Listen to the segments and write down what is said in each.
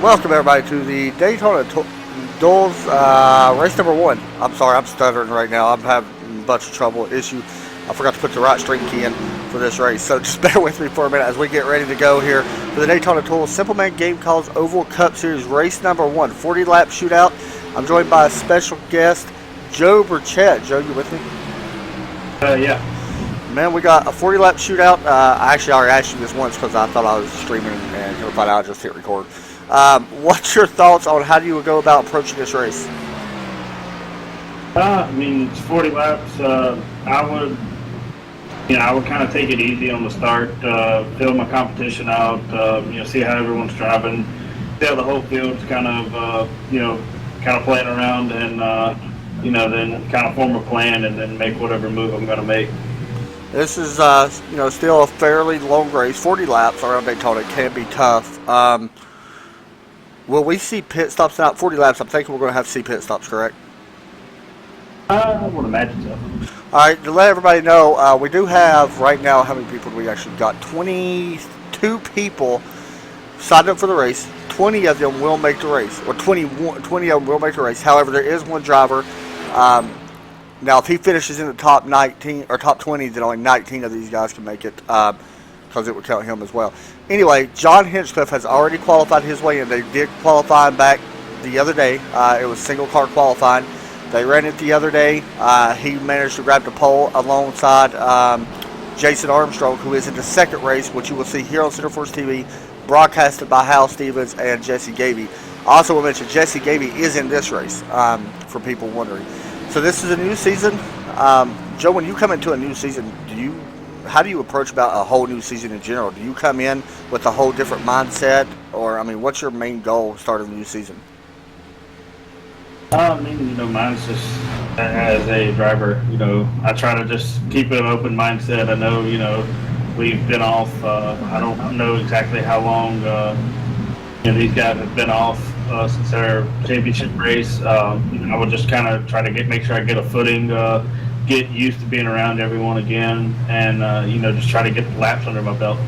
Welcome everybody to the Daytona Duels race number one. I'm sorry, I'm stuttering right now. I'm having a bunch of trouble issue. I forgot to put the right string key in for this race, so just bear with me for a minute as we get ready to go here for the Daytona Duels Simple Man Game Calls Oval Cup Series race number one, 40-lap shootout. I'm joined by a special guest, Joe Burchett. Joe, you with me? Yeah. Man, we got a 40-lap shootout. I actually already asked you this once because I thought I was streaming and couldn't find out. I just hit record. What's your thoughts on how you would go about approaching this race? It's 40 laps. I would kind of take it easy on the start, fill my competition out, see how everyone's driving, see how the whole field's kind of playing around, and then kind of form a plan and then make whatever move I'm going to make. This is still a fairly long race. 40 laps around Daytona can be tough. Will we see pit stops out 40 laps? I'm thinking we're going to have to see pit stops, correct? I would imagine so. All right, to let everybody know, we do have right now, how many people do we actually got? 22 people signed up for the race. 20 of them will make the race, or 20 of them will make the race. However, there is one driver. Now, if he finishes in the top 19 or top 20, then only 19 of these guys can make it, because it would count him as well. Anyway, John Hinchcliffe has already qualified his way in. They did qualify him back the other day. It was single car qualifying. They ran it the other day. He managed to grab the pole alongside Jason Armstrong, who is in the second race, which you will see here on Center Force TV, broadcasted by Hal Stevens and Jesse Gavey. I also will mention Jesse Gavey is in this race, for people wondering. So this is a new season. Joe, when you come into a new season, how do you approach about a whole new season in general? Do you come in with a whole different mindset, or what's your main goal starting the new season? Mine's just as a driver. I try to just keep an open mindset. I know, we've been off. I don't know exactly how long. These guys have been off since their championship race. I would just kind of try to make sure I get a footing, get used to being around everyone again, and just try to get the laps under my belt.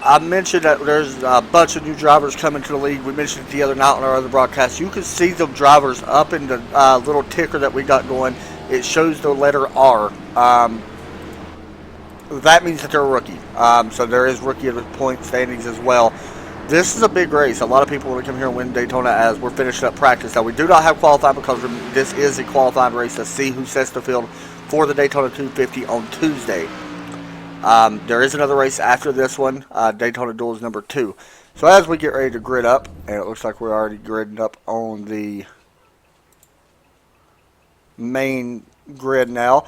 I mentioned that there's a bunch of new drivers coming to the league. We mentioned it the other night on our other broadcast. You can see the drivers up in the little ticker that we got going. It shows the letter R. That means that they're a rookie. So there is rookie of the point standings as well. This is a big race. A lot of people want to come here and win Daytona as we're finishing up practice. Now, we do not have qualifying because this is a qualifying race to see who sets the field for the Daytona 250 on Tuesday. There is another race after this one, Daytona Duels number 2. So as we get ready to grid up, and it looks like we're already gridding up on the main grid now,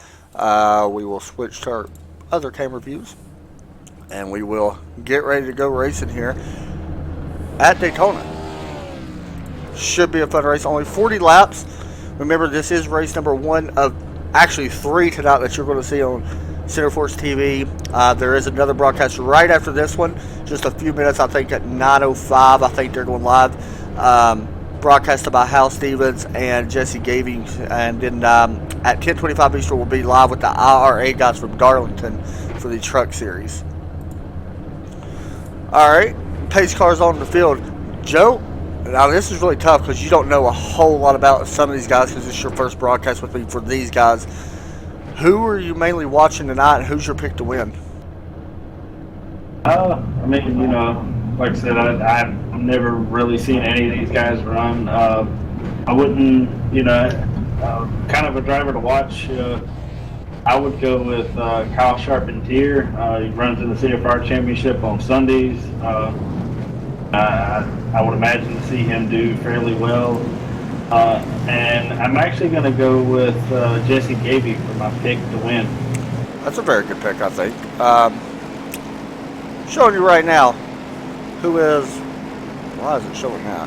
we will switch to our other camera views, and we will get ready to go racing here at Daytona. Should be a fun race. Only 40 laps. Remember, this is race number 1 of actually 3 tonight that you're going to see on Center Force TV. There is another broadcast right after this one, just a few minutes, I think at 9:05. I think they're going live. Broadcasted by Hal Stevens and Jesse Gavey, and then at 10:25 Eastern we'll be live with the IRA guys from Darlington for the Truck Series. All right, pace cars on the field. Joe, now this is really tough because you don't know a whole lot about some of these guys because it's your first broadcast with me for these guys. Who are you mainly watching tonight, and who's your pick to win? Like I said, I've never really seen any of these guys run. I wouldn't, kind of a driver to watch. I would go with Kyle Charpentier. He runs in the CFR Championship on Sundays. I would imagine to see him do fairly well. And I'm actually going to go with Jesse Gavey for my pick to win. That's a very good pick, I think. Showing you right now who is... Why is it showing now?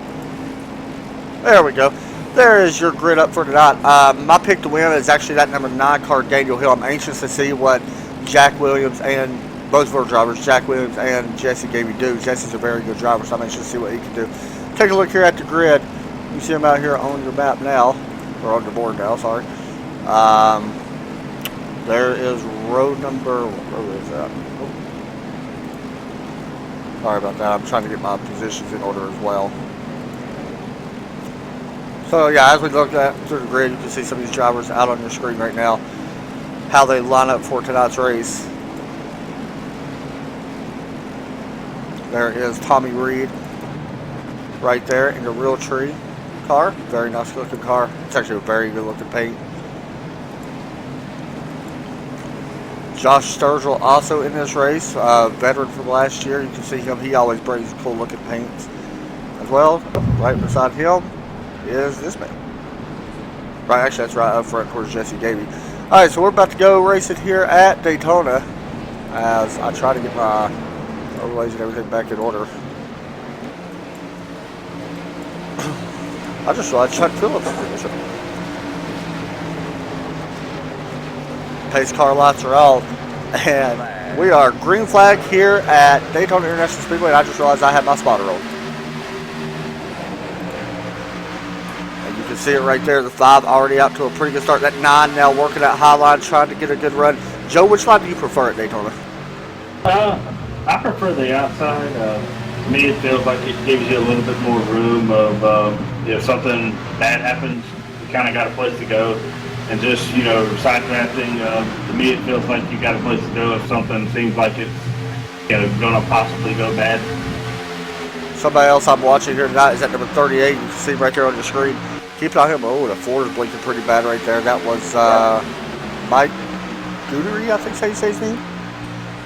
There we go. There is your grid up for tonight. My pick to win is actually that number 9 car, Daniel Hill. I'm anxious to see what Jack Williams and both of our drivers, Jack Williams and Jesse Gavey, do. Jesse's a very good driver, so I'm anxious to see what he can do. Take a look here at the grid. You see him out here on your map now, or on your board now, sorry. There is row number, what row is that? Sorry about that. I'm trying to get my positions in order as well. So yeah, as we look at through the grid, you can see some of these drivers out on your screen right now, how they line up for tonight's race. There is Tommy Reed right there in the real tree car. Very nice looking car. It's actually a very good looking paint. Josh Sturgill also in this race, veteran from last year. You can see him. He always brings cool looking paints as well. Right beside him is this man. Right, actually that's right up front towards Jesse Gaby. Alright, so we're about to go racing here at Daytona as I try to get my overlays and everything back in order. I just saw Chuck Phillips finishing. Pace car lights are out, and we are green flag here at Daytona International Speedway, and I just realized I had my spotter on. And you can see it right there, the 5 already out to a pretty good start. That 9 now working that high line, trying to get a good run. Joe, which line do you prefer at Daytona? I prefer the outside. To me, it feels like it gives you a little bit more room of if something bad happens, you kind of got a place to go. And just, side drafting, to me it feels like you got a place to go if something seems like it's going to possibly go bad. Somebody else I'm watching here tonight is at number 38. You can see right there on your screen. Keep an eye on him. Oh, the Ford is blinking pretty bad right there. That was Mike Goodery, I think is how you say his name.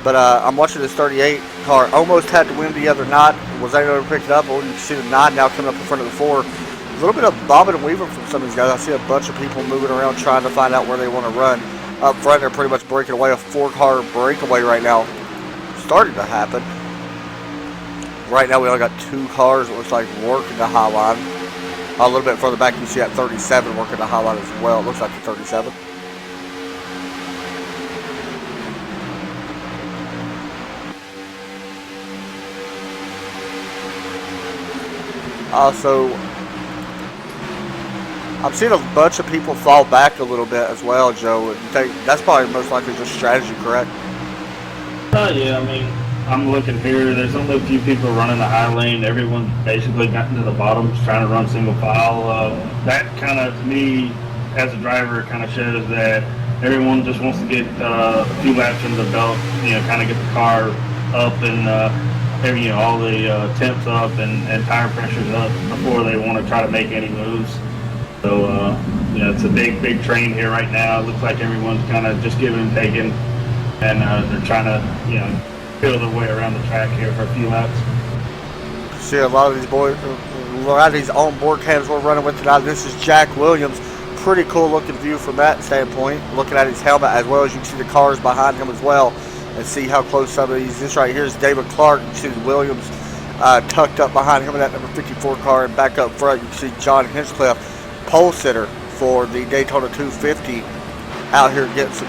But I'm watching this 38 car. Almost had to win the other night. Was able to pick it up. Oh, you can see the 9 now coming up in front of the 4. A little bit of bobbing and weaving from some of these guys. I see a bunch of people moving around trying to find out where they want to run. Up front, they're pretty much breaking away. A 4-car breakaway right now starting to happen. Right now, we only got 2 cars, it looks like, working the high line. A little bit further back, you see that 37 working the high line as well. It looks like the 37. Also, I'm seeing a bunch of people fall back a little bit as well, Joe. You think that's probably most likely just strategy, correct? Yeah, I mean, I'm looking here. There's only a few people running the high lane. Everyone's basically gotten to the bottoms trying to run single file. That kind of, to me, as a driver, kind of shows that everyone just wants to get a few laps into the belt, kind of get the car up and all the temps up and tire pressures up before they want to try to make any moves. So, it's a big train here right now. It looks like everyone's kind of just giving and taking, and they're trying to, feel their way around the track here for a few laps. See a lot of these boys, a lot of these on-board cams we're running with tonight. This is Jack Williams. Pretty cool looking view from that standpoint. Looking at his helmet as well as you can see the cars behind him as well, and see how close some of these. This right here is David Clark. You can see Williams tucked up behind him in that number 54 car, and back up front you can see John Hinchcliffe, pole sitter for the Daytona 250, out here getting some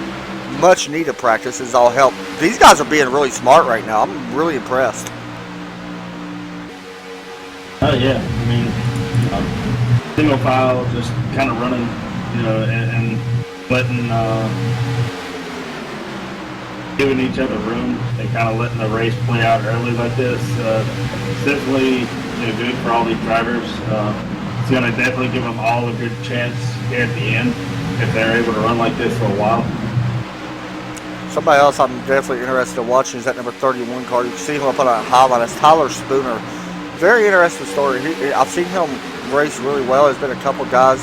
much needed practice. Is all help. These guys are being really smart right now. I'm really impressed. Oh yeah, I mean, single file, just kind of running, and letting, giving each other room and kind of letting the race play out early like this. Definitely, good for all these drivers. It's going to definitely give them all a good chance here at the end if they're able to run like this for a while. Somebody else I'm definitely interested in watching is that number 31 car. You can see him up on a high line. It's Tyler Spooner. Very interesting story. I've seen him race really well. There's been a couple guys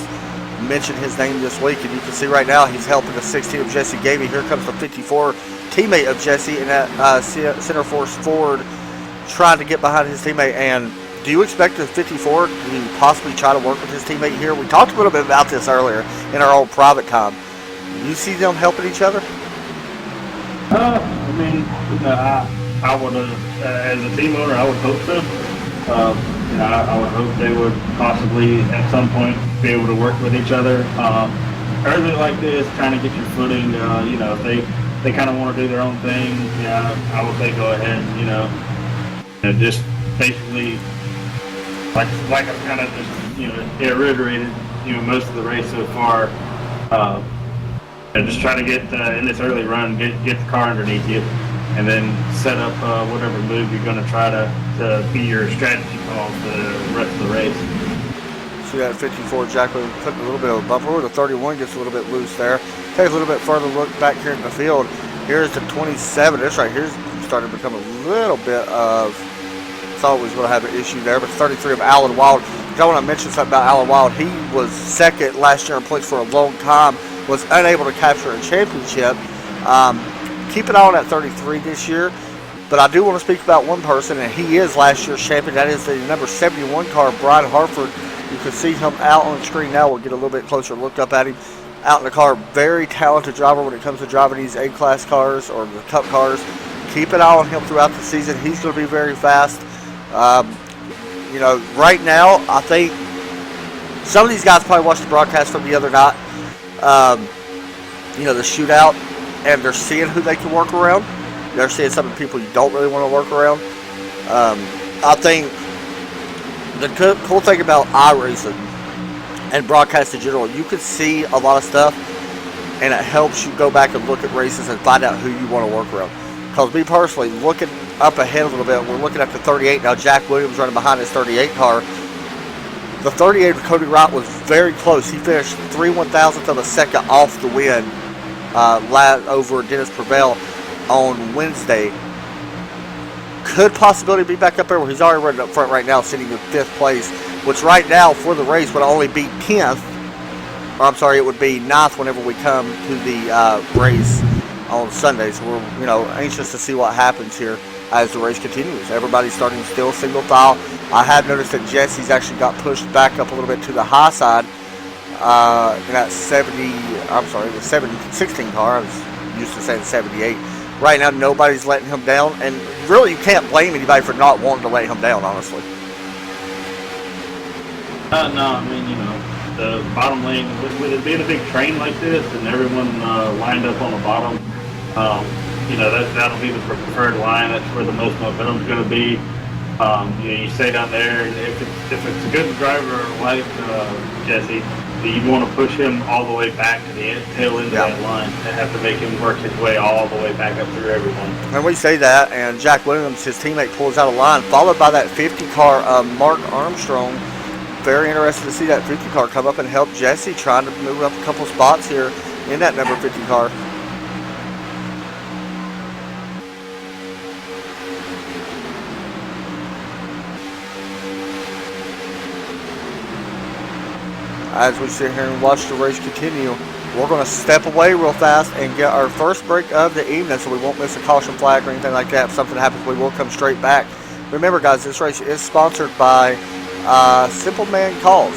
mention his name this week, and you can see right now he's helping the 16 of Jesse Gaby. Here comes the 54 teammate of Jesse in that center force Ford, trying to get behind his teammate. And do you expect the 54 to possibly try to work with his teammate here? We talked a little bit about this earlier in our old private time. You see them helping each other? I mean, I would, as a team owner, I would hope so. I would hope they would possibly at some point be able to work with each other. Early like this, trying to get your footing, if they kind of want to do their own thing, I would say go ahead, just basically, like I've kind of just, reiterated, most of the race so far, just try to get in this early run, get the car underneath you, and then set up whatever move you're going to try to be your strategy call for the rest of the race. See that 54 Jack Williams putting a little bit of a bumper. The 31 gets a little bit loose there. Take a little bit further look back here in the field. Here's the 27. This right here's starting to become a little bit of, thought was going to have an issue there, but 33 of Alan Wild. I want to mention something about Alan Wild. He was second last year in points for a long time, was unable to capture a championship. Keep it on at 33 this year. But I do want to speak about one person, and he is last year's champion. That is the number 71 car, Brian Harford. You can see him out on the screen now. We'll get a little bit closer look up at him. Out in the car, very talented driver when it comes to driving these A-class cars or the Cup cars. Keep an eye on him throughout the season. He's going to be very fast. You know, right now, I think some of these guys probably watched the broadcast from the other night. You know, the shootout, and they're seeing who they can work around. They're seeing some of the people you don't really want to work around. I think the cool thing about iRacing and broadcast in general, you can see a lot of stuff, and it helps you go back and look at races and find out who you want to work around. Because me personally, looking up ahead a little bit, we're looking at the 38 now. Jack Williams running behind his 38 car. The 38 of Cody Wright was very close. He finished 3/1000th of a second off the win over Dennis Prevail on Wednesday. Could possibility be back up there where he's already running up front right now, sitting in 5th place, which right now for the race would only be 10th. Or I'm sorry, it would be 9th whenever we come to the race on Sunday. So we're, you know, anxious to see what happens here as the race continues. Everybody's starting still single file. I have noticed that Jesse's actually got pushed back up a little bit to the high side in that 16 car. I was used to saying 78. Right now, nobody's letting him down, and really, you can't blame anybody for not wanting to let him down, honestly. No, I mean, you know, the bottom lane, with it being a big train like this and everyone lined up on the bottom, you know, that'll be the preferred line. That's where the most momentum's going to be. You know, you stay down there, and if it's a good driver like Jesse, you want to push him all the way back to the tail end of that line and have to make him work his way all the way back up through everyone. And we say that, and Jack Williams, his teammate, pulls out of line, followed by that 50 car, Mark Armstrong. Very interested to see that 50 car come up and help Jesse, trying to move up a couple spots here in that number 50 car. As we sit here and watch the race continue, we're going to step away real fast and get our first break of the evening so we won't miss a caution flag or anything like that. If something happens, we will come straight back. Remember, guys, this race is sponsored by Simple Man Calls.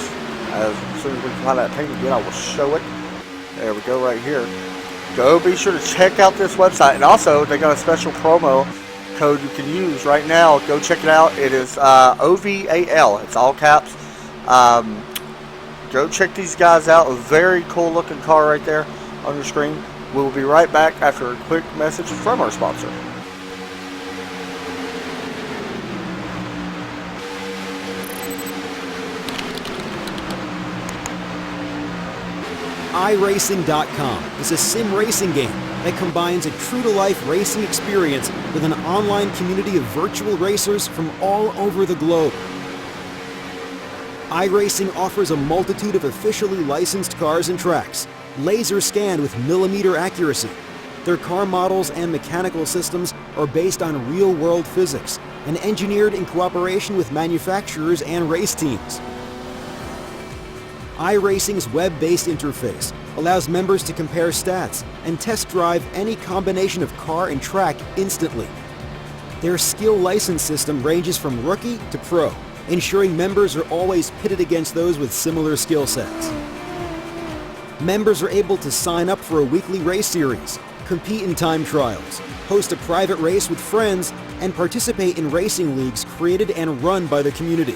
As soon as we can find that page again, I will show it. There we go right here. Go be sure to check out this website. And also, they got a special promo code you can use right now. Go check it out. It is OVAL. It's all caps. Go check these guys out. A very cool looking car right there on your screen. We will be right back after a quick message from our sponsor. iRacing.com is a sim racing game that combines a true-to-life racing experience with an online community of virtual racers from all over the globe. iRacing offers a multitude of officially licensed cars and tracks, laser scanned with millimeter accuracy. Their car models and mechanical systems are based on real-world physics and engineered in cooperation with manufacturers and race teams. iRacing's web-based interface allows members to compare stats and test drive any combination of car and track instantly. Their skill license system ranges from rookie to pro, ensuring members are always pitted against those with similar skill sets. Members are able to sign up for a weekly race series, compete in time trials, host a private race with friends, and participate in racing leagues created and run by the community.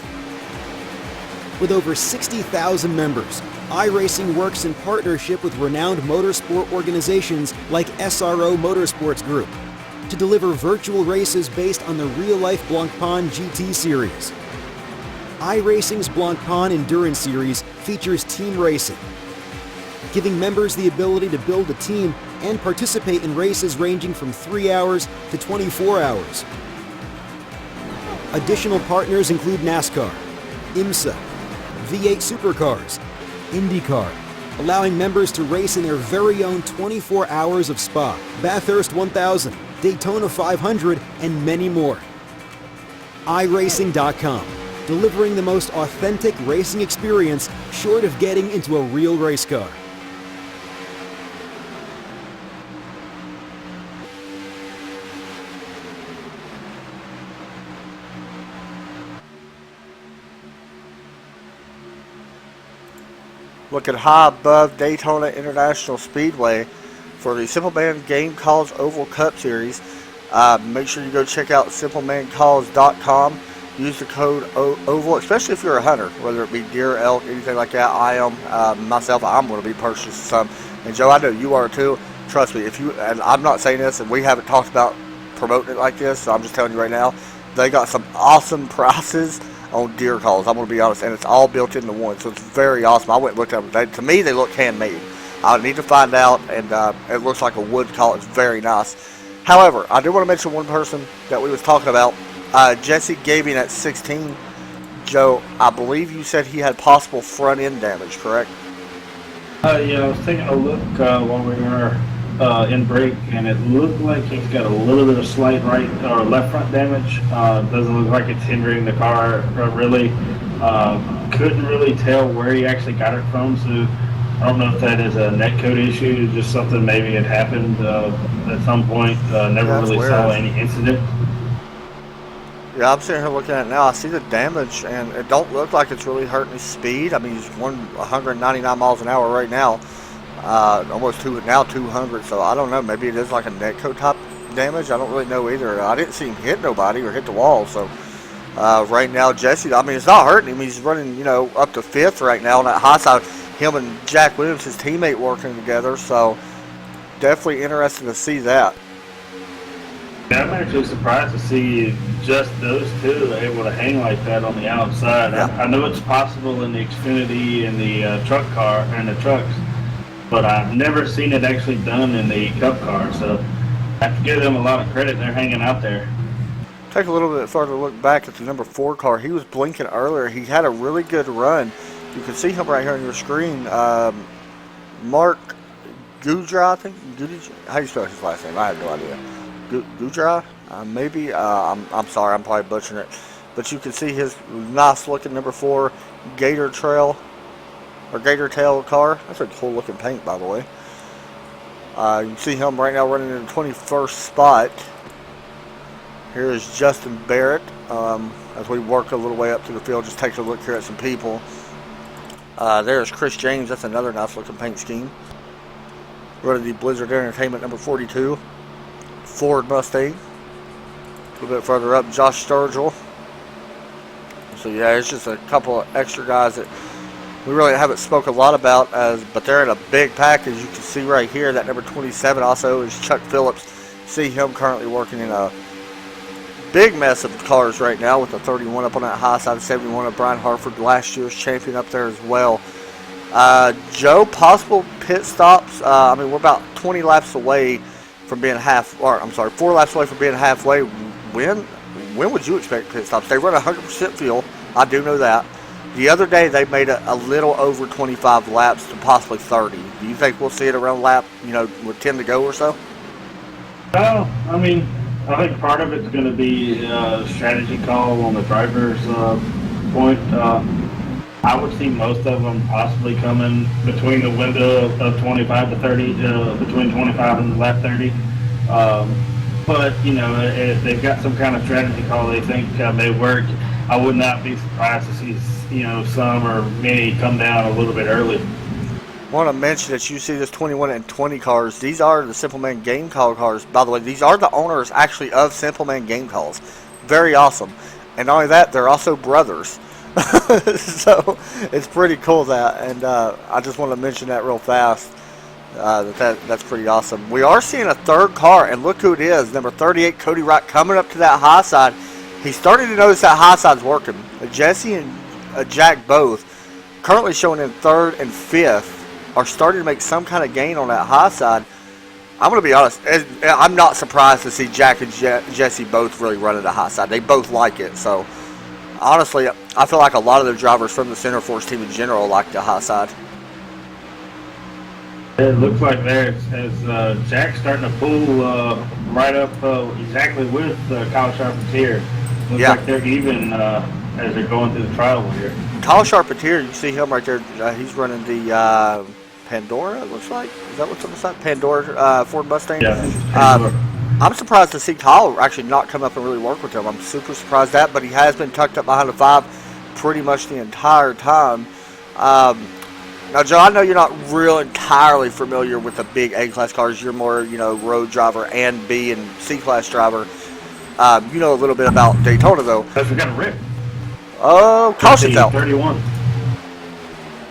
With over 60,000 members, iRacing works in partnership with renowned motorsport organizations like SRO Motorsports Group to deliver virtual races based on the real-life Blancpain GT series. iRacing's Blancpain Endurance Series features team racing. giving members the ability to build a team and participate in races ranging from 3 hours to 24 hours. Additional partners include NASCAR, IMSA, V8 Supercars, IndyCar, allowing members to race in their very own 24 hours of Spa, Bathurst 1000, Daytona 500, and many more. iRacing.com, delivering the most authentic racing experience short of getting into a real race car. Looking high above Daytona International Speedway for the Simple Man Game Calls Oval Cup Series. Make sure you go check out simplemanCalls.com. Use the code OVAL, especially if you're a hunter, whether it be deer, elk, anything like that. I am, myself, I'm going to be purchasing some. And Joe, I know you are too. Trust me, if you, and I'm not saying this, and we haven't talked about promoting it like this, so I'm just telling you right now, they got some awesome prices on deer calls. I'm going to be honest, and it's all built into one, so it's very awesome. I went and looked at them. To me, they look handmade. I need to find out, and it looks like a wood call. It's very nice. However, I do want to mention one person that we was talking about, Jesse Gavin at 16. Joe, I believe you said he had possible front end damage, correct? Yeah, I was taking a look while we were in break, and it looked like he's got a little bit of slight right or left front damage. Doesn't look like it's hindering the car really. Couldn't really tell where he actually got it from, so I don't know if that is a net code issue, just something maybe had happened at some point. Never really saw any incident. Yeah, I'm sitting here looking at it now. I see the damage, and it don't look like it's really hurting his speed. I mean, he's 199 miles an hour right now. Almost 200, so I don't know. Maybe it is like a netcode type damage. I don't really know either. I didn't see him hit nobody or hit the wall, so right now, Jesse, I mean, it's not hurting him. He's running, up to 5th right now on that high side. Him and Jack Williams, his teammate, working together, so definitely interesting to see that. Yeah, I'm actually surprised to see just those two able to hang like that on the outside. Yeah. I know it's possible in the Xfinity and the truck car and the trucks, but I've never seen it actually done in the Cup car. So I have to give them a lot of credit. They're hanging out there. Take a little bit further look back at the number 4 car. He was blinking earlier. He had a really good run. You can see him right here on your screen. Mark Gudra, I think. How do you spell his last name? I have no idea. Gudra? Maybe. I'm sorry. I'm probably butchering it. But you can see his nice looking number 4 Gator Trail or Gator Tail car. That's a cool looking paint, by the way. You can see him right now running in the 21st spot. Here is Justin Barrett. As we work a little way up to the field, just take a look here at some people. There's Chris James. That's another nice looking paint scheme. Running the Blizzard Entertainment number 42 Ford Mustang. A little bit further up, Josh Sturgill. So yeah, it's just a couple of extra guys that we really haven't spoke a lot about, but they're in a big package. You can see right here that number 27 also is Chuck Phillips. See him currently working in a big mess of cars right now with the 31 up on that high side, 71 of Brian Harford, last year's champion up there as well. Joe, possible pit stops. We're about 20 laps away from being 4 laps away from being halfway. When would you expect pit stops? They run 100% fuel. I do know that. The other day they made a little over 25 laps to possibly 30. Do you think we'll see it around lap, with 10 to go or so? Well, I think part of it's going to be a strategy call on the driver's point. I would see most of them possibly coming between the window of 25 to 30, between 25 and lap 30. But, if they've got some kind of strategy call they think may work, I would not be surprised to see, some or many come down a little bit early. I want to mention that you see this 21 and 20 cars. These are the Simple Man Game Call cars. By the way, these are the owners actually of Simple Man Game Calls. Very awesome. And not only that, they're also brothers. So it's pretty cool that. And I just want to mention that real fast. That's pretty awesome. We are seeing a third car, and look who it is. Number 38, Cody Wright, coming up to that high side. He's starting to notice that high side's working. Jesse and Jack both currently showing in 3rd and 5th are starting to make some kind of gain on that high side. I'm going to be honest. I'm not surprised to see Jack and Jesse both really running the high side. They both like it. So, honestly, I feel like a lot of the drivers from the Center Force team in general like the high side. It looks like there as Jack's starting to pull right up exactly with Kyle Charpentier. Looks like they're even as they're going through the trial here. Kyle Charpentier, you see him right there. He's running the Pandora, it looks like. Is that what's on the side? Pandora Ford Mustang? Yeah. I'm surprised to see Kyle actually not come up and really work with him. I'm super surprised at that, but he has been tucked up behind the 5 pretty much the entire time. Now, Joe, I know you're not real entirely familiar with the big A-class cars. You're more, road driver and B and C-class driver. You know a little bit about Daytona, though. Because we got a rip. Oh, caution's out. 31.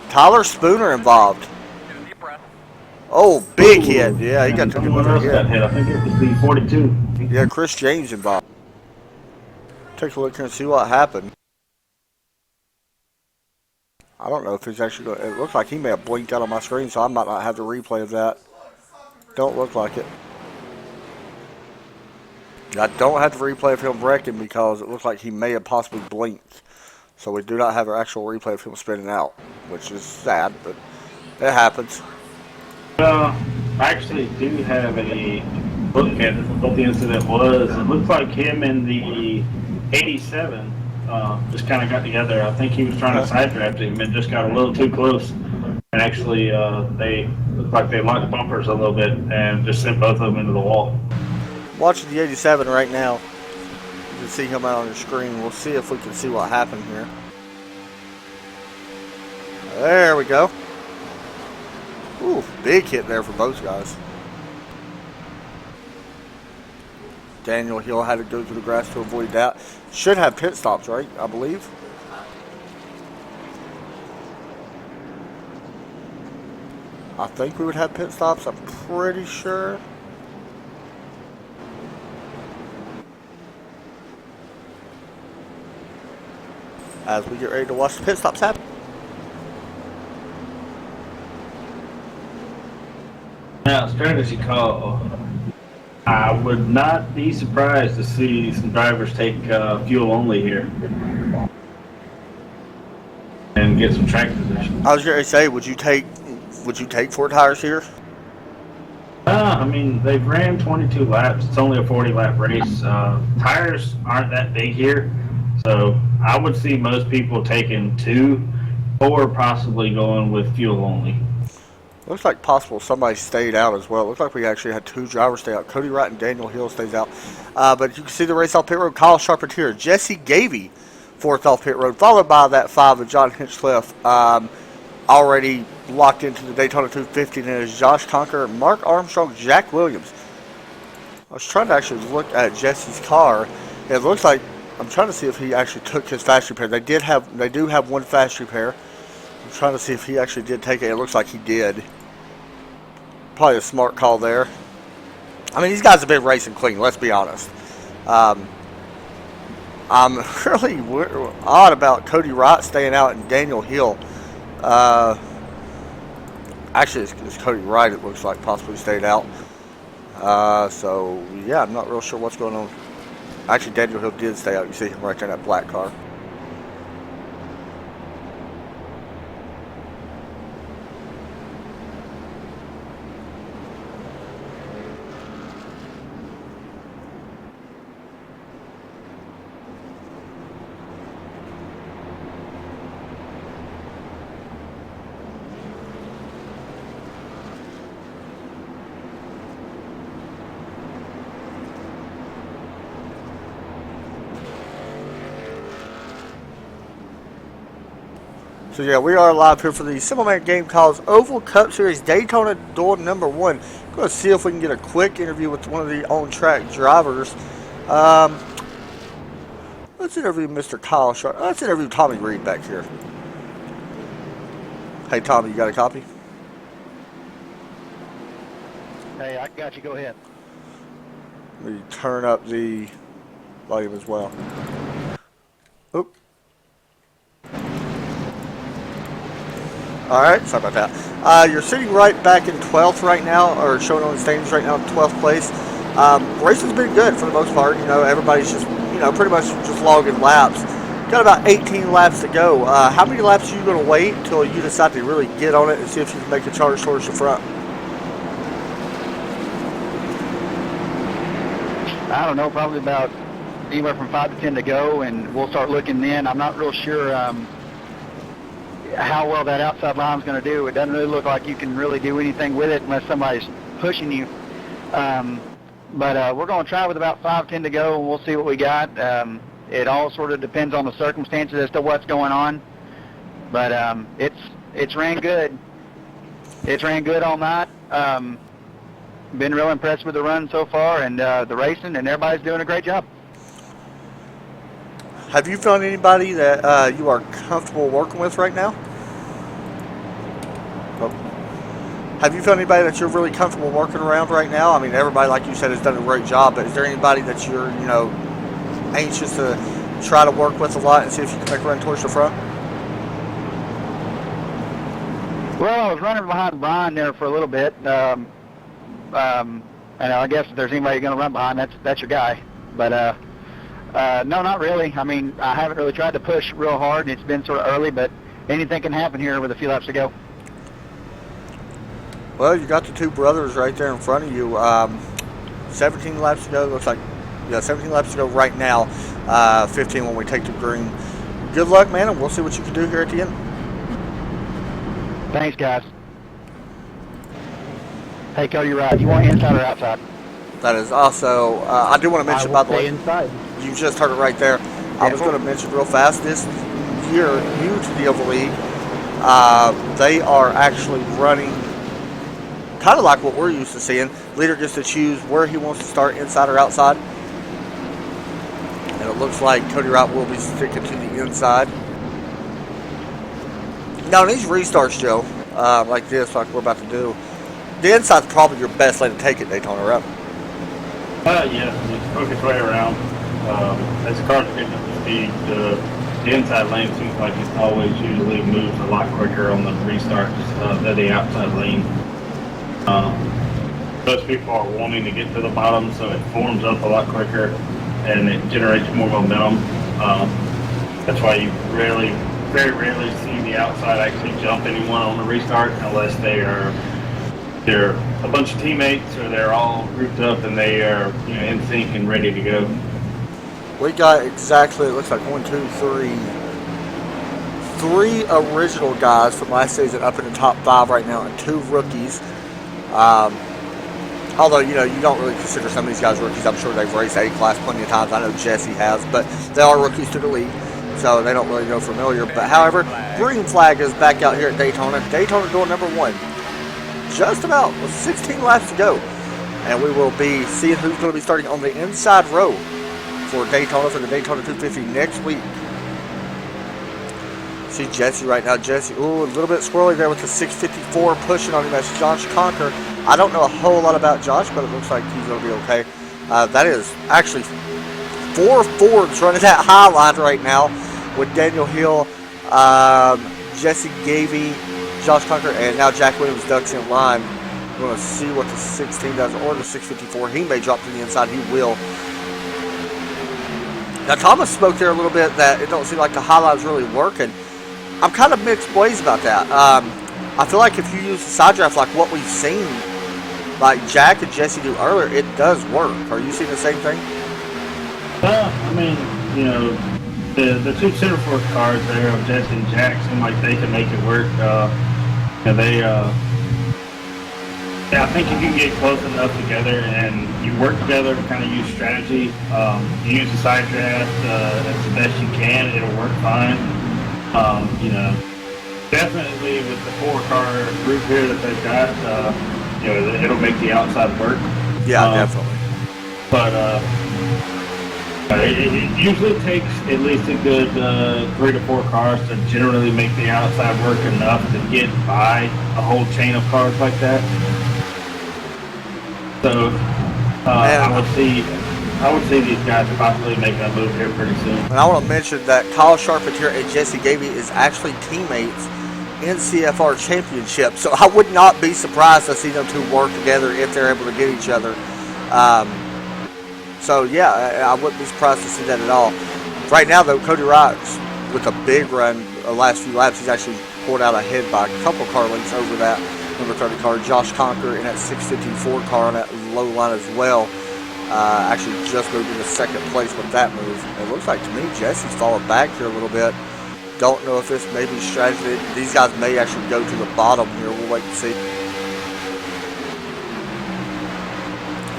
Tyler Spooner involved. Oh, big hit. Yeah, he got took Someone else got hit. I think it was the 42. Yeah, Chris James involved. Take a look here and see what happened. I don't know if he's actually going to. It looks like he may have blinked out on my screen, so I might not have the replay of that. Don't look like it. I don't have the replay of him wrecking because it looks like he may have possibly blinked. So we do not have an actual replay of him spinning out, which is sad, but it happens. I actually do have a look at what the incident was. It looks like him and the 87 just kind of got together. I think he was trying to side draft him and just got a little too close. And actually, they looked like they locked bumpers a little bit and just sent both of them into the wall. Watching the 87 right now. You can see him out on the screen. We'll see if we can see what happened here. There we go. Ooh, big hit there for both guys. Daniel Hill had to go through the grass to avoid that. Should have pit stops, right? I believe. I think we would have pit stops. I'm pretty sure. As we get ready to watch the pit stops happen. Now, strategy call. I would not be surprised to see some drivers take fuel only here and get some track position. I was going to say, would you take 4 tires here? I mean, they've ran 22 laps. It's only a 40-lap race. Tires aren't that big here, so I would see most people taking 2 or possibly going with fuel only. Looks like possible somebody stayed out as well. Looks like we actually had 2 drivers stay out. Cody Wright and Daniel Hill stays out. But you can see the race off pit road. Kyle Charpentier, Jesse Gavey, 4th off pit road, followed by that 5 of John Hinchcliffe, already locked into the Daytona 250. And there's Josh Conker, Mark Armstrong, Jack Williams. I was trying to actually look at Jesse's car. It looks like I'm trying to see if he actually took his fast repair. They do have 1 fast repair. I'm trying to see if he actually did take it. It looks like he did. Probably a smart call there. I mean, these guys have been racing clean, let's be honest. I'm really odd about Cody Wright staying out and Daniel Hill. Actually, it's Cody Wright, it looks like, possibly stayed out. So, yeah, I'm not real sure what's going on. Actually, Daniel Hill did stay out. You see him right there in that black car. So yeah, we are live here for the Simpleman Game Calls Oval Cup Series Daytona Duel number 1. Going to see if we can get a quick interview with one of the on-track drivers. Let's interview Mr. Kyle Sharp. Let's interview Tommy Reed back here. Hey Tommy, you got a copy? Hey, I got you. Go ahead. Let me turn up the volume as well. Oop. All right, sorry about that. You're sitting right back in 12th right now, or showing on the standings right now in 12th place. Racing's been good for the most part. You know, everybody's just, you know, pretty much just logging laps. Got about 18 laps to go. How many laps are you going to wait until you decide to really get on it and see if you can make a charge towards the front? I don't know, probably about anywhere from 5 to 10 to go, and we'll start looking then. I'm not real sure how well that outside line's going to do. It doesn't really look like you can really do anything with it unless somebody's pushing you. But we're going to try with about 5, 10 to go, and we'll see what we got. It all sort of depends on the circumstances as to what's going on. But it's ran good. It's ran good all night. Been real impressed with the run so far, and the racing, and everybody's doing a great job. Have you found anybody that you are comfortable working with right now? Oh. Have you found anybody that you're really comfortable working around right now? I mean, everybody, like you said, has done a great job, but is there anybody that you're, you know, anxious to try to work with a lot and see if you can make a run towards the front? Well, I was running behind Brian there for a little bit. And I guess if there's anybody going to run behind, that's your guy. But no, not really. I mean, I haven't really tried to push real hard. It's been sort of early, but anything can happen here with a few laps to go. Well, you got the two brothers right there in front of you. 17 laps to go. Looks like, yeah, 17 laps to go right now. 15 when we take the green. Good luck, man, and we'll see what you can do here at the end. Thanks, guys. Hey, Cody, you're right. You want inside or outside? That is also, I do want to mention, by the way, inside. You just heard it right there. I was going to mention real fast, this year, new to the Oval League, they are actually running kind of like what we're used to seeing. Leader gets to choose where he wants to start, inside or outside. And it looks like Cody Wright will be sticking to the inside. Now, in these restarts, Joe, like this, like we're about to do, the inside's probably your best lane to take it, Daytona, right? Yeah, just work its way around. As the cars are getting up to speed, the inside lane seems like it always usually moves a lot quicker on the restarts than the outside lane. Most people are wanting to get to the bottom, so it forms up a lot quicker and it generates more momentum. That's why you very rarely see the outside actually jump anyone on the restart unless they're a bunch of teammates or they're all grouped up and they are, you know, in sync and ready to go. We got exactly, it looks like 1, 2, 3 original guys from last season up in the top 5 right now, and 2 rookies. Although, you know, you don't really consider some of these guys rookies. I'm sure they've raced A-class plenty of times. I know Jesse has, but they are rookies to the league, so they don't really know familiar. But however, green flag is back out here at Daytona. Daytona door number 1. Just about 16 laps to go, and we will be seeing who's going to be starting on the inside row for Daytona for the Daytona 250 next week. See Jesse right now. Jesse, ooh, a little bit squirrely there with the 654 pushing on him. That's Josh Conker. I don't know a whole lot about Josh, but it looks like he's going to be okay. That is actually 4 Fords running that high line right now with Daniel Hill, Jesse Gavey, Josh Conker, and now Jack Williams ducks in line. We're going to see what the 16 does, or the 654. He may drop to the inside. He will. Now, Thomas spoke there a little bit that it don't seem like the highline's really working. I'm kind of mixed ways about that. I feel like if you use the side draft like what we've seen, like Jack and Jesse do earlier, it does work. Are you seeing the same thing? I mean, you know, the 2 center force cars there of Jesse and Jack seem like they can make it work. I think if you can get close enough together and you work together to kind of use strategy, you use the side draft as the best you can, it'll work fine. You know, definitely with the 4-car group here that they've got, you know, it'll make the outside work. Yeah, definitely. But it usually takes at least a good 3 to 4 cars to generally make the outside work enough to get by a whole chain of cars like that. So I would see these guys possibly making a move here pretty soon. And I want to mention that Kyle Charpentier and Jesse Gavey is actually teammates NCFR championship. So I would not be surprised to see them two work together if they're able to get each other. So yeah, I wouldn't be surprised to see that at all. Right now though, Cody Wright's with a big run the last few laps. He's actually pulled out ahead by a couple car lengths over that number 30 car. Josh Conker in that 654 car on that low line as well. Actually just moved into second place with that move. It looks like to me Jesse's fallen back here a little bit. Don't know if this may be strategy. These guys may actually go to the bottom here. We'll wait and see.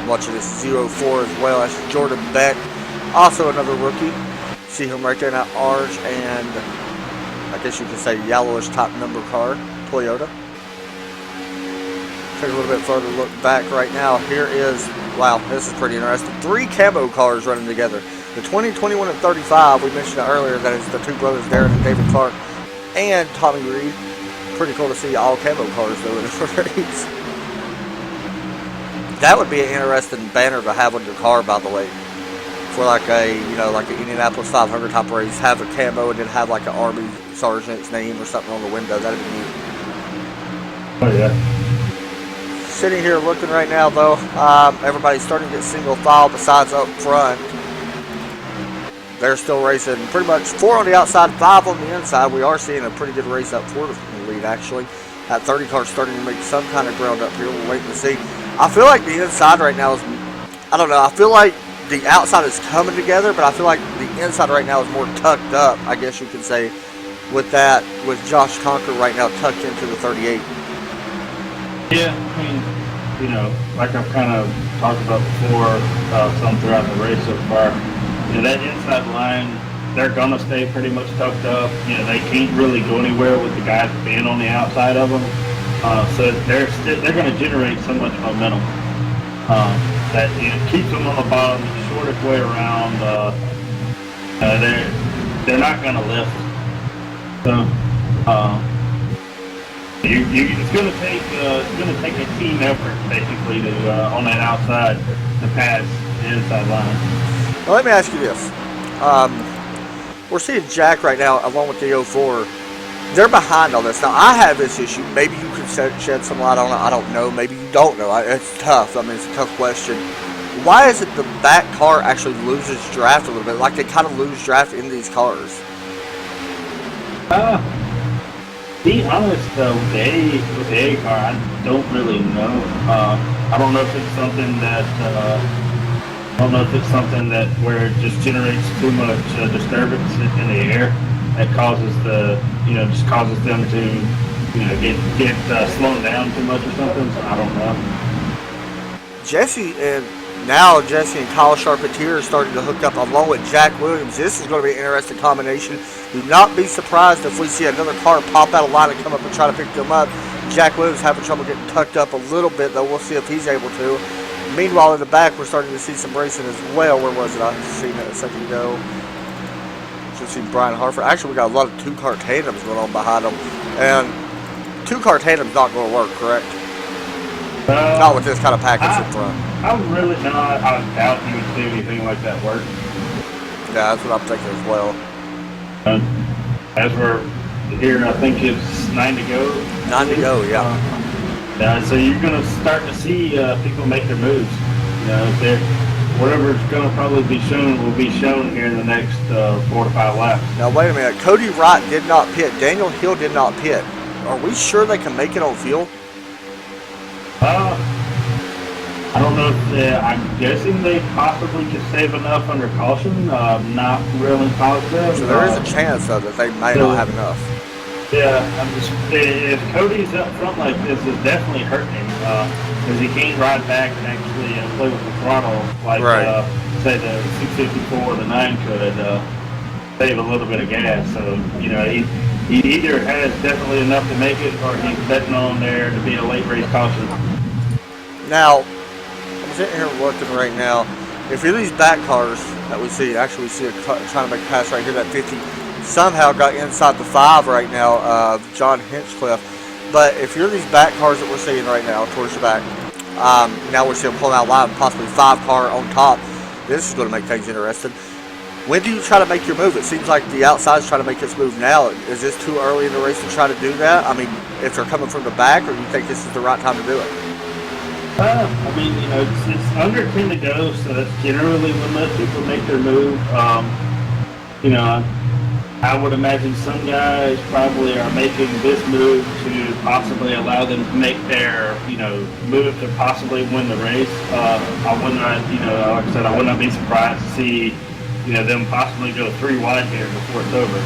I'm watching this 04 as well. That's Jordan Beck, also another rookie. See him right there in that orange and I guess you could say yellowish top number car, Toyota. Take a little bit further look back right now. Here is, wow, this is pretty interesting. 3 camo cars running together. The 20, 21, and 35, we mentioned it earlier, that it's the two brothers, Darren and David Clark, and Tommy Reed. Pretty cool to see all camo cars though in the race. That would be an interesting banner to have on your car, by the way. For like a, you know, like an Indianapolis 500 type race, have a camo and then have like an Army sergeant's name or something on the window. That'd be neat. Oh yeah. Sitting here looking right now though, everybody's starting to get single file besides up front. They're still racing pretty much 4 on the outside, 5 on the inside. We are seeing a pretty good race up for the lead actually. That 30 car starting to make some kind of ground up here. We'll wait and see. I feel like the inside right now is, I don't know, I feel like the outside is coming together, but I feel like the inside right now is more tucked up, I guess you could say, with that, with Josh Conker right now tucked into the 38. Yeah, I mean, you know, like I've kind of talked about before, some throughout the race so far, you know, that inside line, they're going to stay pretty much tucked up. You know, they can't really go anywhere with the guys being on the outside of them. So they're going to generate so much momentum that, you know, keeps them on the bottom the shortest way around. They're not going to lift. So, it's going to take a team effort basically to on that outside to pass the inside line. Now let me ask you this: we're seeing Jack right now along with the 04. They're behind on this. Now I have this issue. Maybe you could shed some light on it. I don't know. Maybe you don't know. It's tough. I mean, it's a tough question. Why is it the back car actually loses draft a little bit? Like they kind of lose draft in these cars. Be honest though, with the A car, I don't really know. I don't know if it's something that where it just generates too much disturbance in the air that causes just causes them to, you know, get slowed down too much or something. So I don't know. Jesse and Kyle Charpentier are starting to hook up along with Jack Williams. This is going to be an interesting combination. Do not be surprised if we see another car pop out of line and come up and try to pick them up. Jack Williams having trouble getting tucked up a little bit, though. We'll see if he's able to. Meanwhile, in the back, we're starting to see some racing as well. Where was it? I seen it a second ago. Should see Brian Harford. Actually, we got a lot of 2-car tandems going on behind them. And 2-car tandem's not going to work, correct? Not with this kind of package in front. I doubt you would see anything like that work. Yeah, that's what I'm thinking as well. As we're here, I think it's 9 to go. 9 to go, yeah. So you're going to start to see people make their moves. You know, whatever's going to probably be shown will be shown here in the next 4 to 5 laps. Now, wait a minute. Cody Wright did not pit. Daniel Hill did not pit. Are we sure they can make it on field? I don't know if I'm guessing they possibly could save enough under caution. Not really positive. So there is a chance, though, that they may not have enough. Yeah, if Cody's up front like this, it's definitely hurting him because he can't ride back and actually play with the throttle like say the 654 or the 9 could save a little bit of gas. So you know he either has definitely enough to make it, or he's betting on there to be a late race caution. Now, I'm sitting here looking right now. If you're these back cars that we see, actually we see a car trying to make a pass right here, that 50 somehow got inside the 5 right now of John Hinchcliffe. But if you're these back cars that we're seeing right now towards the back, now we're seeing pulling out line, possibly 5 car on top. This is going to make things interesting. When do you try to make your move? It seems like the outside's trying to make its move now. Is this too early in the race to try to do that? I mean, if they're coming from the back, or do you think this is the right time to do it? I mean, it's under 10 to go, so that's generally when most people make their move. I would imagine some guys probably are making this move to possibly allow them to make their, move to possibly win the race. I would not, like I said, I would not be surprised to see, them possibly go 3 wide here before it's over.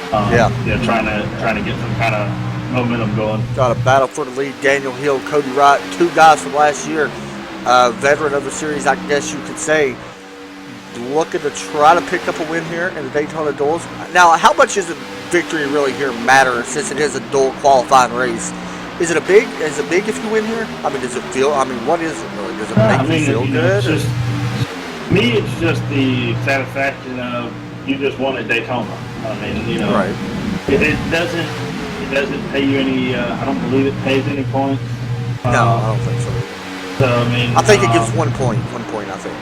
Trying to get some kind of momentum going. Got a battle for the lead. Daniel Hill, Cody Wright, 2 guys from last year, veteran of the series, I guess you could say, looking to try to pick up a win here in the Daytona Duels. Now, how much does the victory really here matter since it is a dual qualifying race? Is it big if you win here? I mean, does it feel? I mean, what is it really? Does it make you feel good? It's just the satisfaction of you just won at Daytona. I mean, right. It doesn't pay you any. I don't believe it pays any points. No, I don't think so. So I mean, I think it gives 1 point. 1 point, I think.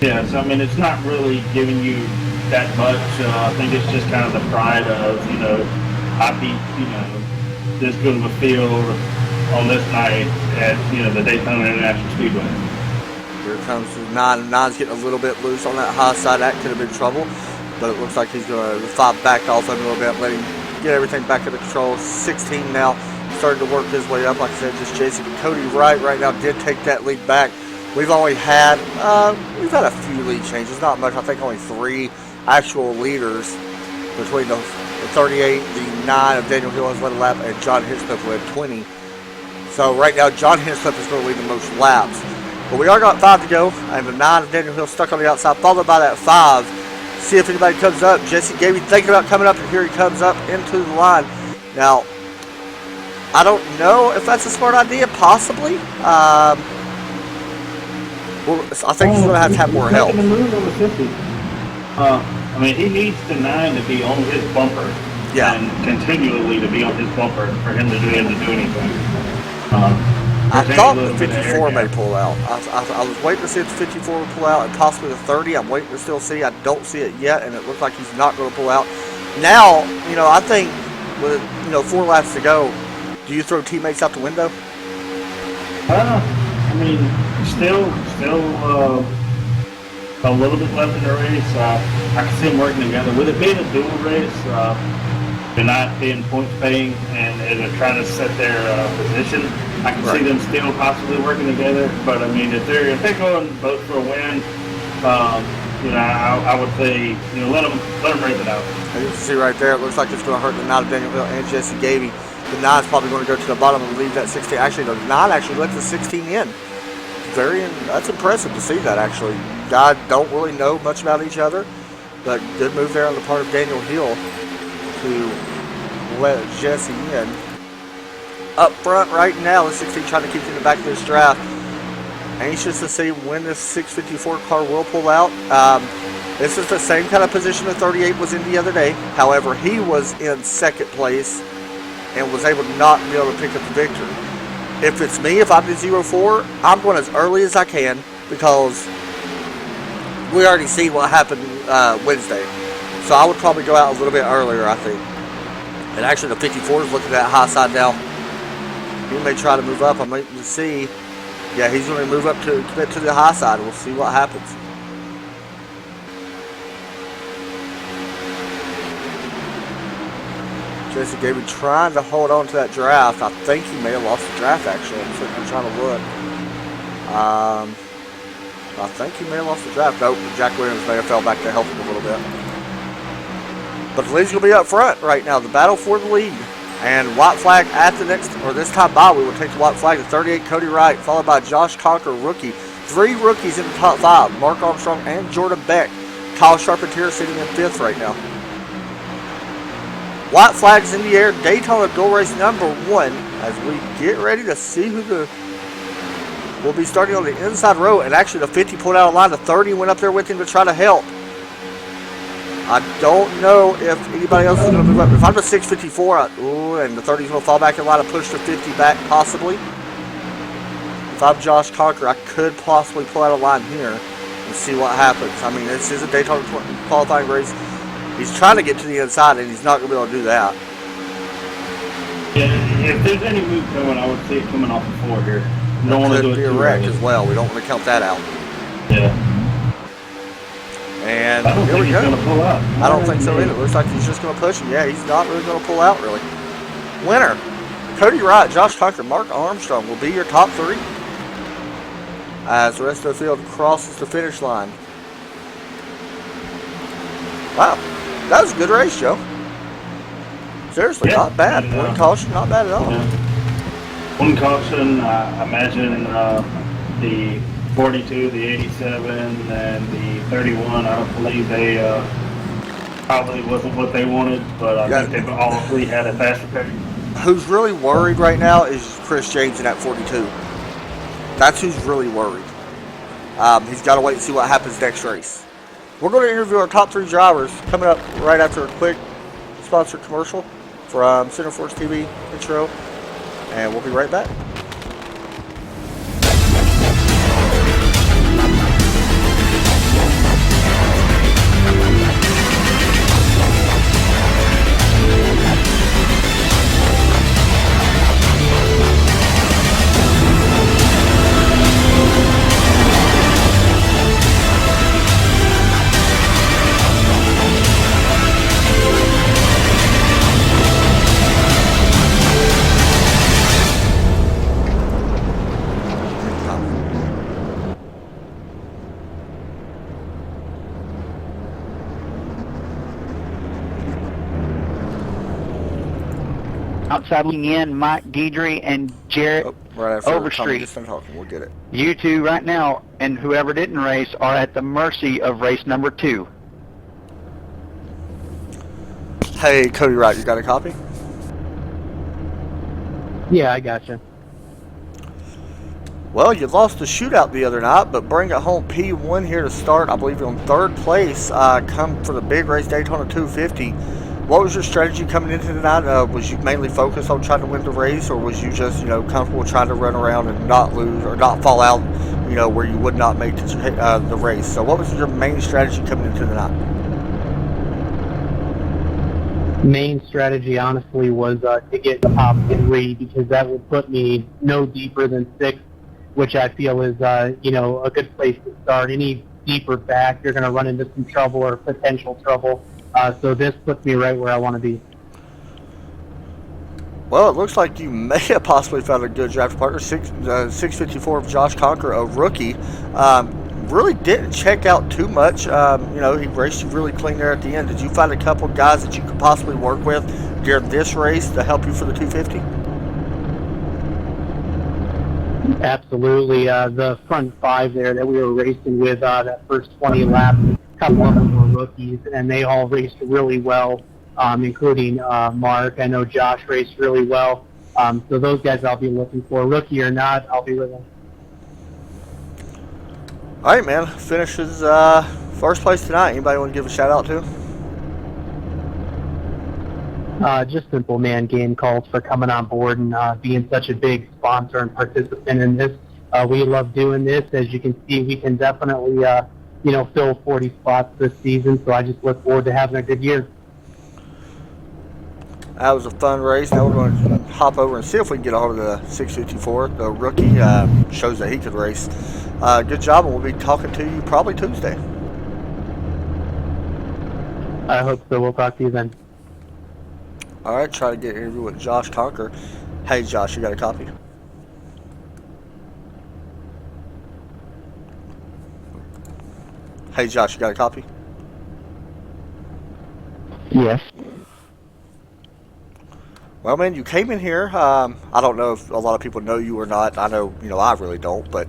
Yeah, so I mean, it's not really giving you that much. I think it's just kind of the pride of, I beat, this good of a field on this night at, the Daytona International Speedway. Here comes the 9. 9's getting a little bit loose on that high side. That could have been trouble, but it looks like he's going to 5 back off him a little bit, let him get everything back under control. 16 now, starting to work his way up. Like I said, just chasing. Cody Wright right now did take that lead back. We've only had a few lead changes, not much. I think only 3 actual leaders between the 38, the 9 of Daniel Hill has led a lap, and John Hinchcliffe led 20. So right now, John Hinchcliffe is going to lead the most laps. But we are got 5 to go, and the 9 of Daniel Hill stuck on the outside, followed by that 5. See if anybody comes up. Jesse Gavey thinking about coming up, and here he comes up into the line. Now, I don't know if that's a smart idea, possibly. Well, I think he's going to have more help. I mean, he needs the 9 to be on his bumper. Yeah. And continually to be on his bumper for him to be able to do anything. I thought the 54 may pull out. I was waiting to see if the 54 would pull out and possibly the 30. I'm waiting to still see. I don't see it yet, and it looks like he's not going to pull out. Now, I think with 4 laps to go, do you throw teammates out the window? I mean, still a little bit left in the race. I can see them working together. With it being a dual race, they're not being points paying, and they're trying to set their position. I can see them still possibly working together. But I mean, if they're going both for a win, I would say let them race it out. As you can see right there, it looks like it's going to hurt the 9 of Daniel Hill and Jesse Gavey. The 9's probably going to go to the bottom and leave that 16. Actually, the 9 actually let the 16 in. That's impressive to see that, actually. Guys don't really know much about each other, but good move there on the part of Daniel Hill to let Jesse in. Up front right now, the 16 trying to keep in the back of this draft. Anxious to see when this 654 car will pull out. This is the same kind of position the 38 was in the other day. However, he was in second place and was able to not be able to pick up the victory. If it's me, if I'm the 04, I'm going as early as I can because we already see what happened Wednesday. So I would probably go out a little bit earlier, I think. And actually the 54 is looking at that high side now. He may try to move up. I'm waiting to see. Yeah, he's going to move up to commit to the high side. We'll see what happens. Jesse Gavey trying to hold on to that draft. I think he may have lost the draft, actually. I'm trying to look. I think he may have lost the draft. Nope, Jack Williams may have fell back to help him a little bit. But the lead's going to be up front right now. The battle for the lead. And white flag at the next, or this time by, we will take the white flag. The 38, Cody Wright, followed by Josh Conker, rookie. 3 rookies in the top 5. Mark Armstrong and Jordan Beck. Kyle Charpentier sitting in 5th right now. White flags in the air. Daytona Duel Race number 1 as we get ready to see who will be starting on the inside row. And actually the 50 pulled out of line. The 30 went up there with him to try to help. I don't know if anybody else is going to move up. If I'm the 654, and the 30's going to fall back in line and push the 50 back, possibly. If I'm Josh Conker, I could possibly pull out a line here and and see what happens. I mean, this is a Daytona qualifying race. He's trying to get to the inside, and he's not going to be able to do that. Yeah, if there's any move coming, I would see it coming off the floor here. We don't want to do it Could be a too wreck early. as well. We don't want to count that out. Yeah. And I don't here think we he's go. going to pull out. I don't think so either. Looks like he's just going to push him. Yeah, he's not really going to pull out, really. Winner, Cody Wright, Josh Tucker, Mark Armstrong will be your top three as the rest of the field crosses the finish line. Wow, that was a good race, Joe. Seriously, Yeah, not bad. and, One caution, not bad at all. Yeah. One caution, I imagine the 42, the 87, and the 31, I don't believe they probably wasn't what they wanted, but I think they all three had a faster pace. Who's really worried right now is Chris James in that 42. That's who's really worried. He's got to wait and see what happens next race. We're going to interview our top three drivers coming up right after a quick sponsored commercial from Center Force TV intro, and we'll be right back. Outside looking in, Mike Guidry and Jarrett Right after Overstreet. Just talking, we'll get it. You two right now, and whoever didn't race, are at the mercy of race number 2. Hey, Cody Wright, you got a copy? Yeah, I gotcha. Well, you lost the shootout the other night, but bring it home P1 here to start. I believe you're in third place. Come for the big race, Daytona 250. What was your strategy coming into the night? Was you mainly focused on trying to win the race, or was you just, comfortable trying to run around and not lose or not fall out, where you would not make the race? So what was your main strategy coming into the night? Main strategy, honestly, was to get top 3 because that would put me no deeper than 6th, which I feel is, a good place to start. Any deeper back, you're going to run into some trouble or potential trouble. So this puts me right where I want to be. Well, it looks like you may have possibly found a good draft partner. 654 of Josh Conker, a rookie. Really didn't check out too much. He raced you really clean there at the end. Did you find a couple of guys that you could possibly work with during this race to help you for the 250? Absolutely. The front 5 there that we were racing with that first 20 laps, a couple of them were rookies, and they all raced really well, including Mark. I know Josh raced really well. So those guys I'll be looking for. Rookie or not, I'll be with them. All right, man. Finishes first place tonight. Anybody want to give a shout out to? Just Simple Man Game Calls for coming on board and being such a big sponsor and participant in this. We love doing this. As you can see, we can definitely, fill 40 spots this season. So I just look forward to having a good year. That was a fun race. Now we're going to hop over and see if we can get a hold of the 654. The rookie shows that he could race. Good job, and we'll be talking to you probably Tuesday. I hope so. We'll talk to you then. All right, try to get an interview with Josh Conker. Hey, Josh, you got a copy? Hey, Josh, you got a copy? Yes. Well, man, you came in here. I don't know if a lot of people know you or not. I know, I really don't. But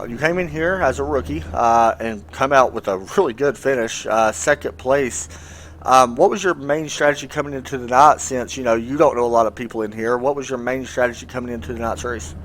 you came in here as a rookie and come out with a really good finish, second place. What was your main strategy coming into the night since, you don't know a lot of people in here? What was your main strategy coming into the night's race?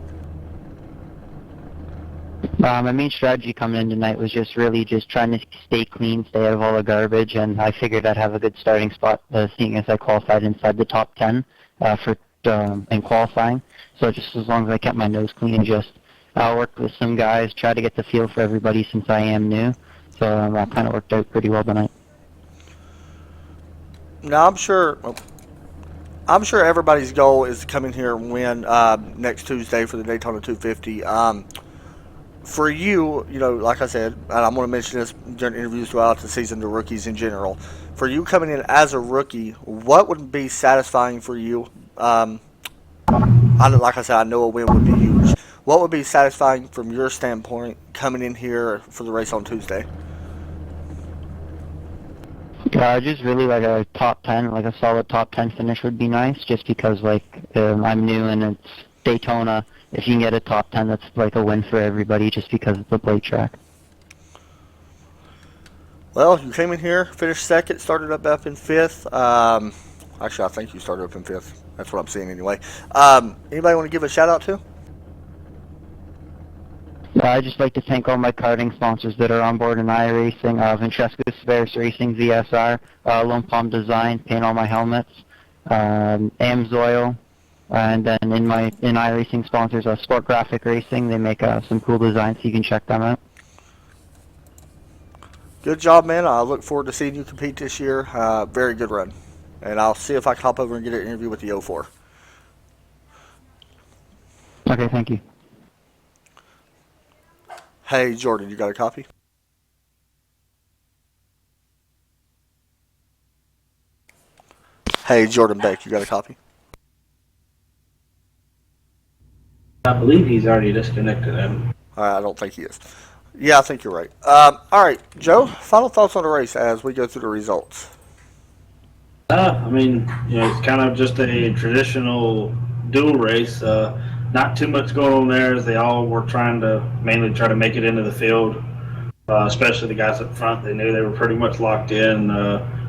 My main strategy coming in tonight was just really just trying to stay clean, stay out of all the garbage, and I figured I'd have a good starting spot, seeing as I qualified inside the top 10 in qualifying. So just as long as I kept my nose clean and just I worked with some guys, try to get the feel for everybody since I am new. So that kind of worked out pretty well tonight. Now I'm sure everybody's goal is to come in here and win next Tuesday for the Daytona 250. For you, like I said, and I'm going to mention this during interviews throughout the season to rookies in general. For you coming in as a rookie, what would be satisfying for you? Like I said, I know a win would be huge. What would be satisfying from your standpoint coming in here for the race on Tuesday? Just really like a top 10, like a solid top 10 finish would be nice, just because I'm new and it's Daytona. If you can get a top 10, that's like a win for everybody just because it's a plate track. Well, you came in here, finished second, started up in fifth. Actually, I think you started up in fifth. That's what I'm seeing anyway. Anybody want to give a shout out to? I'd just like to thank all my karting sponsors that are on board in iRacing. Vincenzo Severus Racing, VSR, Lone Palm Design, paint all my helmets, Ames Oil, and then in iRacing sponsors, Sport Graphic Racing. They make some cool designs, so you can check them out. Good job, man. I look forward to seeing you compete this year. Very good run. And I'll see if I can hop over and get an interview with the 04. Okay, thank you. Hey, Jordan, you got a copy? Hey, Jordan Beck, you got a copy? I believe he's already disconnected him. I don't think he is. Yeah, I think you're right. All right, Joe, final thoughts on the race as we go through the results. It's kind of just a traditional duel race. Not too much going on there, as they all were mainly try to make it into the field. Especially the guys up front, they knew they were pretty much locked in.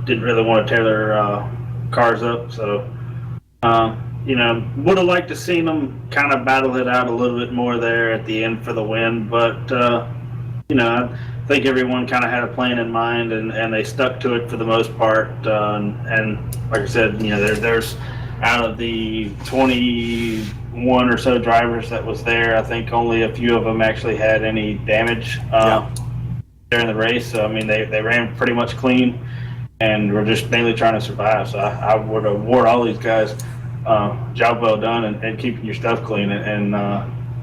Didn't really want to tear their cars up. So, would have liked to seen them kind of battle it out a little bit more there at the end for the win. But I think everyone kind of had a plan in mind, and they stuck to it for the most part. And like I said, there's out of the 21 or so drivers that was there, I think only a few of them actually had any damage during the race. So, they ran pretty much clean and were just mainly trying to survive. So I would award all these guys job well done and keeping your stuff clean and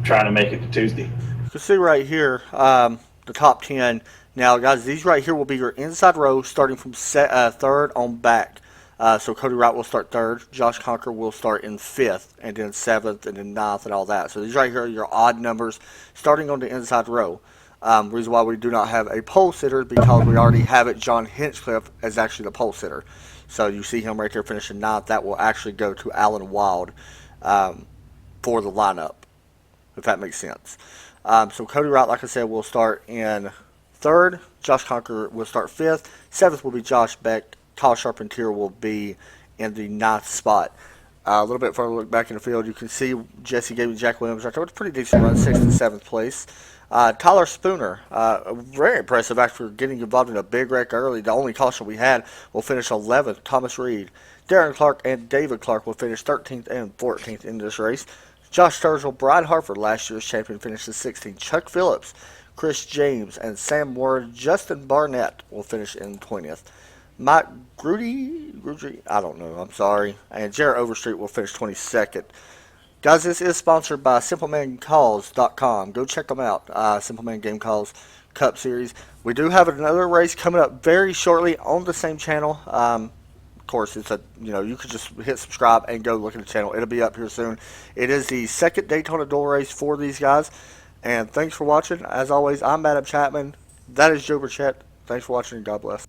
trying to make it to Tuesday. You can see right here the top 10. Now, guys, these right here will be your inside row starting from third on back. So Cody Wright will start third. Josh Conker will start in fifth, and then seventh, and then ninth, and all that. So these right here are your odd numbers starting on the inside row. Reason why we do not have a pole sitter is because we already have it. John Hinchcliffe as actually the pole sitter. So you see him right there finishing ninth. That will actually go to Alan Wild for the lineup, if that makes sense. So Cody Wright, like I said, will start in third. Josh Conker will start fifth. Seventh will be Josh Beck. Kyle Charpentier will be in the ninth spot. A little bit further look back in the field, you can see Jesse Gabe and Jack Williams right there with a pretty decent run, 6th and 7th place. Tyler Spooner, very impressive after getting involved in a big wreck early. The only caution we had will finish 11th. Thomas Reed, Darren Clark, and David Clark will finish 13th and 14th in this race. Josh Sturgill, Brad Harford, last year's champion, finishes 16th. Chuck Phillips, Chris James, and Sam Ward. Justin Barnett will finish in 20th. Mike Grudy, I don't know, I'm sorry. And Jarrett Overstreet will finish 22nd. Guys, this is sponsored by SimpleManCalls.com. Go check them out. Simpleman Game Calls Cup Series. We do have another race coming up very shortly on the same channel. Of course, it's you could just hit subscribe and go look at the channel. It'll be up here soon. It is the second Daytona Duel race for these guys. And thanks for watching. As always, I'm Adam Chapman. That is Joe Burchett. Thanks for watching, and God bless.